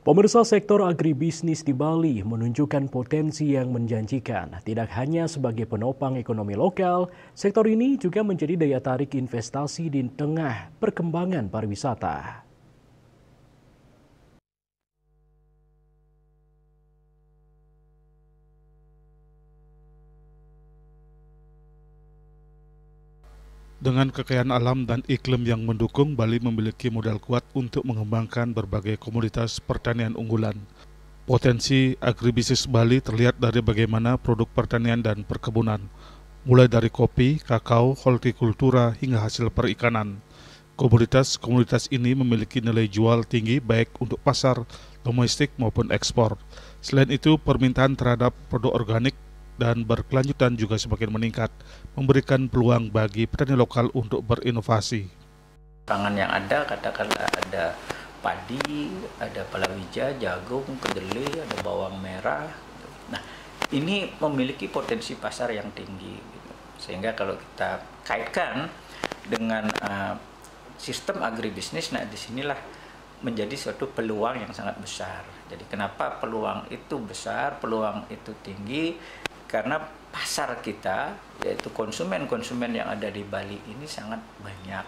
Pemirsa, sektor agribisnis di Bali menunjukkan potensi yang menjanjikan. Tidak hanya sebagai penopang ekonomi lokal, sektor ini juga menjadi daya tarik investasi di tengah perkembangan pariwisata. Dengan kekayaan alam dan iklim yang mendukung, Bali memiliki modal kuat untuk mengembangkan berbagai komoditas pertanian unggulan. Potensi agribisnis Bali terlihat dari bagaimana produk pertanian dan perkebunan, mulai dari kopi, kakao, hortikultura, hingga hasil perikanan. Komoditas-komoditas ini memiliki nilai jual tinggi baik untuk pasar domestik maupun ekspor. Selain itu, permintaan terhadap produk organik dan berkelanjutan juga semakin meningkat, memberikan peluang bagi petani lokal untuk berinovasi. Pangan yang ada, katakanlah ada padi, ada palawija, jagung, kedelai, ada bawang merah. Nah, ini memiliki potensi pasar yang tinggi. Sehingga kalau kita kaitkan dengan sistem agribisnis, nah disinilah menjadi suatu peluang yang sangat besar. Jadi kenapa peluang itu besar, peluang itu tinggi? Karena pasar kita, yaitu konsumen-konsumen yang ada di Bali ini sangat banyak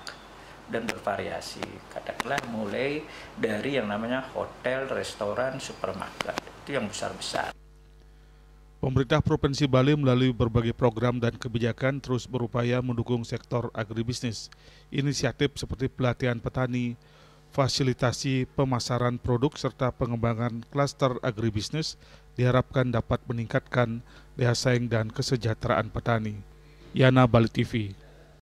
dan bervariasi. Katakanlah mulai dari yang namanya hotel, restoran, supermarket, itu yang besar-besar. Pemerintah Provinsi Bali melalui berbagai program dan kebijakan terus berupaya mendukung sektor agribisnis. Inisiatif seperti pelatihan petani, fasilitasi pemasaran produk, serta pengembangan klaster agribisnis diharapkan dapat meningkatkan daya saing dan kesejahteraan petani. Yana, Bali TV.